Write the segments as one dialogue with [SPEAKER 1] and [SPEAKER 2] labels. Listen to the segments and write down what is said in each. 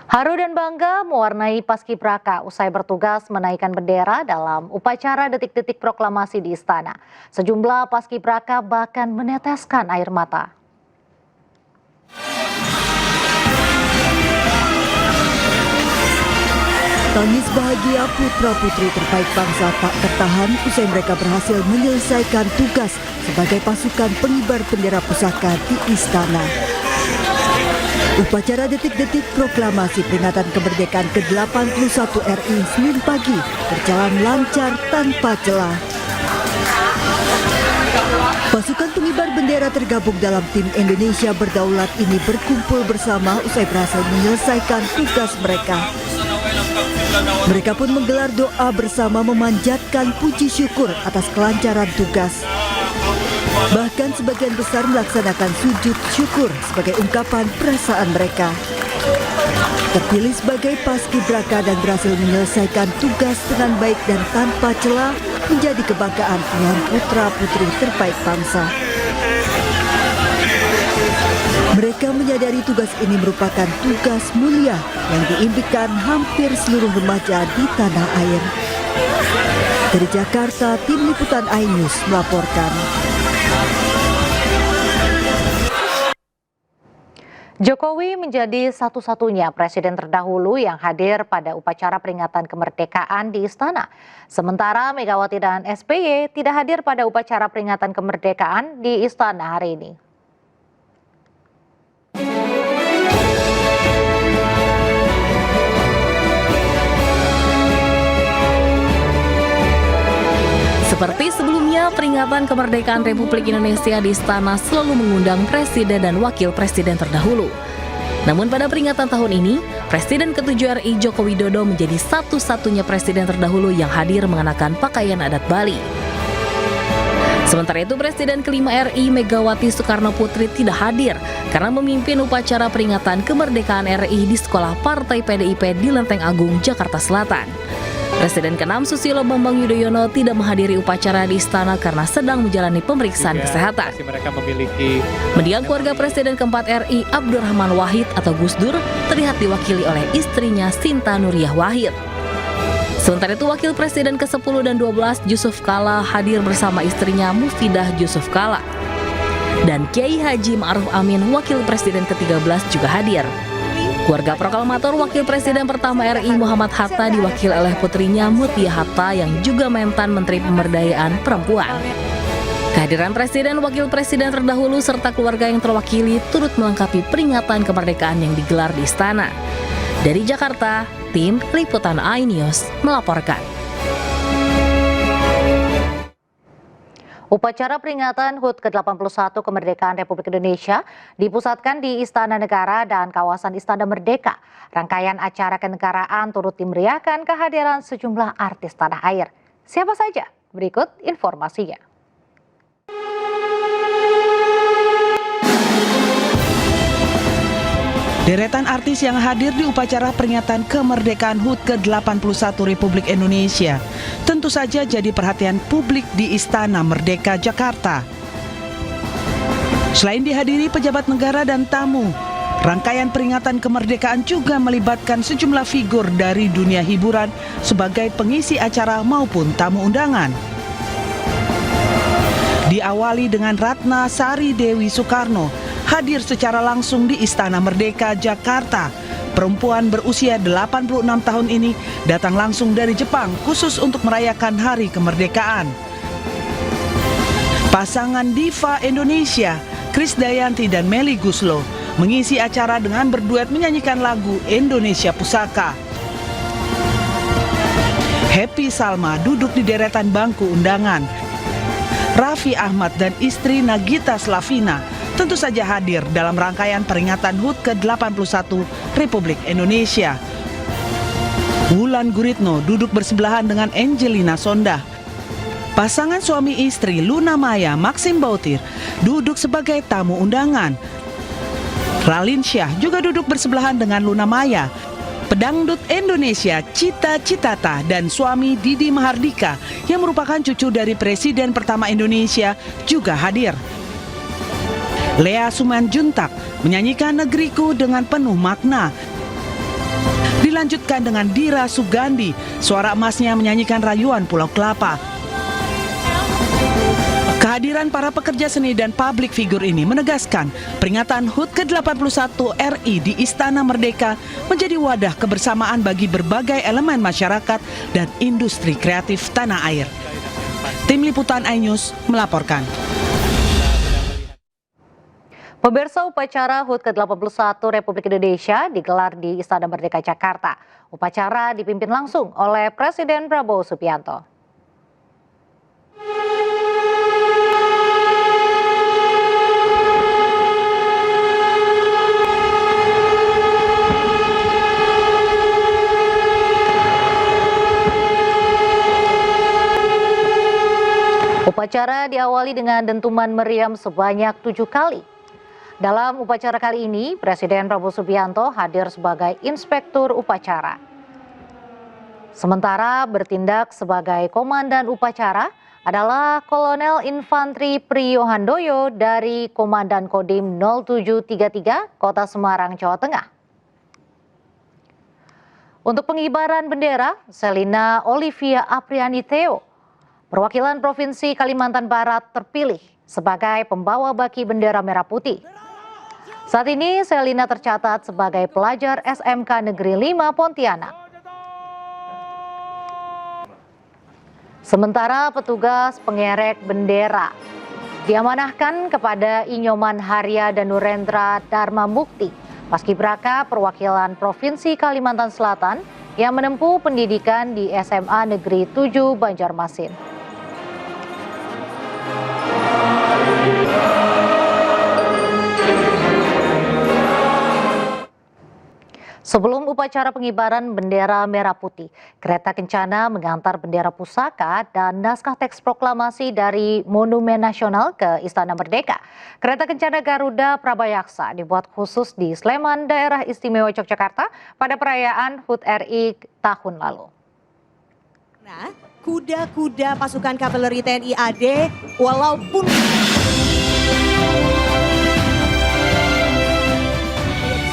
[SPEAKER 1] Haru dan bangga mewarnai Paskibraka usai bertugas menaikkan bendera dalam upacara detik-detik proklamasi di istana. Sejumlah Paskibraka bahkan meneteskan air mata.
[SPEAKER 2] Tangis bahagia putra-putri terbaik bangsa tak tertahan usai mereka berhasil menyelesaikan tugas sebagai pasukan pengibar bendera pusaka di istana. Upacara detik-detik proklamasi peringatan kemerdekaan ke-81 RI Senin pagi berjalan lancar tanpa celah. Pasukan pengibar bendera tergabung dalam tim Indonesia Berdaulat ini berkumpul bersama usai berhasil menyelesaikan tugas mereka. Mereka pun menggelar doa bersama memanjatkan puji syukur atas kelancaran tugas. Bahkan sebagian besar melaksanakan sujud syukur sebagai ungkapan perasaan mereka. Terpilih sebagai Paskibraka dan berhasil menyelesaikan tugas dengan baik dan tanpa celah menjadi kebanggaan puluhan putra-putri terbaik bangsa. Mereka menyadari tugas ini merupakan tugas mulia yang diimpikan hampir seluruh remaja di tanah air. Dari Jakarta, Tim Liputan iNews melaporkan.
[SPEAKER 1] Jokowi menjadi satu-satunya presiden terdahulu yang hadir pada upacara peringatan kemerdekaan di istana. Sementara Megawati dan SBY tidak hadir pada upacara peringatan kemerdekaan di istana hari ini.
[SPEAKER 3] Seperti sebelumnya, peringatan kemerdekaan Republik Indonesia di istana selalu mengundang presiden dan wakil presiden terdahulu. Namun pada peringatan tahun ini, Presiden ke-7 RI Joko Widodo menjadi satu-satunya presiden terdahulu yang hadir mengenakan pakaian adat Bali. Sementara itu, Presiden ke-5 RI Megawati Soekarno Putri tidak hadir karena memimpin upacara peringatan kemerdekaan RI di Sekolah Partai PDIP di Lenteng Agung, Jakarta Selatan. Presiden ke-6 Susilo Bambang Yudhoyono tidak menghadiri upacara di istana karena sedang menjalani pemeriksaan kesehatan. Mendiang keluarga Presiden ke-4 RI Abdurrahman Wahid atau Gus Dur terlihat diwakili oleh istrinya Sinta Nuriyah Wahid. Sementara itu Wakil Presiden ke-10 dan 12 Yusuf Kala hadir bersama istrinya Mufidah Yusuf Kala. Dan Kiai Haji Ma'ruf Amin Wakil Presiden ke-13 juga hadir. Keluarga proklamator Wakil Presiden pertama RI Muhammad Hatta diwakili oleh putrinya Mutia Hatta yang juga mantan Menteri Pemberdayaan Perempuan. Kehadiran Presiden, Wakil Presiden terdahulu serta keluarga yang terwakili turut melengkapi peringatan kemerdekaan yang digelar di istana. Dari Jakarta, Tim Liputan iNews melaporkan.
[SPEAKER 1] Upacara peringatan HUT ke-81 kemerdekaan Republik Indonesia dipusatkan di Istana Negara dan kawasan Istana Merdeka. Rangkaian acara kenegaraan turut dimeriahkan kehadiran sejumlah artis tanah air. Siapa saja? Berikut informasinya.
[SPEAKER 4] Deretan artis yang hadir di upacara peringatan kemerdekaan HUT ke-81 Republik Indonesia tentu saja jadi perhatian publik di Istana Merdeka, Jakarta. Selain dihadiri pejabat negara dan tamu, rangkaian peringatan kemerdekaan juga melibatkan sejumlah figur dari dunia hiburan sebagai pengisi acara maupun tamu undangan. Diawali dengan Ratna Sari Dewi Soekarno, hadir secara langsung di Istana Merdeka, Jakarta. Perempuan berusia 86 tahun ini datang langsung dari Jepang khusus untuk merayakan Hari Kemerdekaan. Pasangan diva Indonesia, Krisdayanti dan Melly Goeslaw, mengisi acara dengan berduet menyanyikan lagu Indonesia Pusaka. Happy Salma duduk di deretan bangku undangan. Raffi Ahmad dan istri Nagita Slavina tentu saja hadir dalam rangkaian peringatan HUT ke-81 Republik Indonesia. Wulan Guritno duduk bersebelahan dengan Angelina Sondah. Pasangan suami istri Luna Maya Maxim Bautir duduk sebagai tamu undangan. Raline Shah juga duduk bersebelahan dengan Luna Maya. Pedangdut Indonesia Cita Citata dan suami Didi Mahardika yang merupakan cucu dari Presiden pertama Indonesia juga hadir. Lea Suman Juntak menyanyikan Negeriku dengan penuh makna. Dilanjutkan dengan Dira Sugandi, suara emasnya menyanyikan rayuan Pulau Kelapa. Kehadiran para pekerja seni dan publik figur ini menegaskan peringatan HUT ke-81 RI di Istana Merdeka menjadi wadah kebersamaan bagi berbagai elemen masyarakat dan industri kreatif tanah air. Tim Liputan iNews melaporkan.
[SPEAKER 1] Pemirsa, upacara HUT ke-81 Republik Indonesia digelar di Istana Merdeka Jakarta. Upacara dipimpin langsung oleh Presiden Prabowo Subianto. Upacara diawali dengan dentuman meriam sebanyak 7 kali. Dalam upacara kali ini, Presiden Prabowo Subianto hadir sebagai inspektur upacara. Sementara bertindak sebagai komandan upacara adalah Kolonel Infantri Priyo Handoyo dari Komandan Kodim 0733 Kota Semarang, Jawa Tengah. Untuk pengibaran bendera, Selina Olivia Apriani Theo, perwakilan Provinsi Kalimantan Barat, terpilih sebagai pembawa baki bendera merah putih. Saat ini Selina tercatat sebagai pelajar SMK Negeri 5 Pontianak. Sementara petugas pengerek bendera diamanahkan kepada Inyoman Harya Danurendra Dharma Mukti, paskibraka perwakilan Provinsi Kalimantan Selatan yang menempuh pendidikan di SMA Negeri 7 Banjarmasin. Sebelum upacara pengibaran bendera merah putih, kereta kencana mengantar bendera pusaka dan naskah teks proklamasi dari Monumen Nasional ke Istana Merdeka. Kereta kencana Garuda Prabayaksa dibuat khusus di Sleman, Daerah Istimewa Yogyakarta pada perayaan HUT RI tahun lalu.
[SPEAKER 5] Nah, kuda-kuda pasukan kavaleri TNI AD walaupun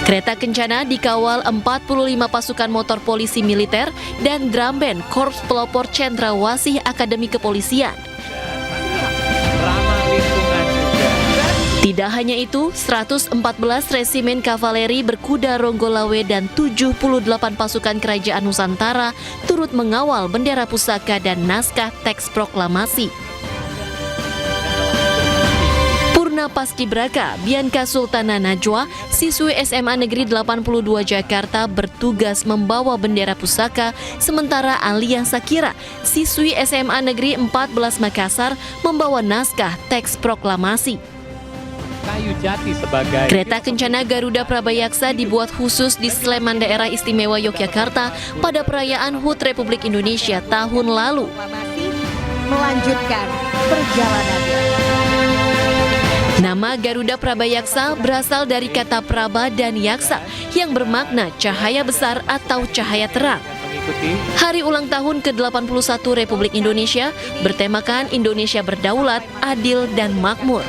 [SPEAKER 3] Kereta kencana dikawal 45 pasukan motor polisi militer dan drum band Korps Pelopor Cendrawasih Akademi Kepolisian. Tidak hanya itu, 114 resimen kavaleri berkuda Ronggolawe dan 78 pasukan kerajaan Nusantara turut mengawal bendera pusaka dan naskah teks proklamasi. Paskibraka Bianca Sultana Najwa, siswi SMA Negeri 82 Jakarta bertugas membawa bendera pusaka, sementara Alia Sakira, siswi SMA Negeri 14 Makassar, membawa naskah teks proklamasi. Kereta kencana Garuda Prabayaksa dibuat khusus di Sleman, Daerah Istimewa Yogyakarta pada perayaan HUT Republik Indonesia tahun lalu.
[SPEAKER 5] Melanjutkan perjalanannya.
[SPEAKER 3] Nama Garuda Prabayaksa berasal dari kata Praba dan Yaksa yang bermakna cahaya besar atau cahaya terang. Hari ulang tahun ke-81 Republik Indonesia bertemakan Indonesia berdaulat, adil, dan makmur.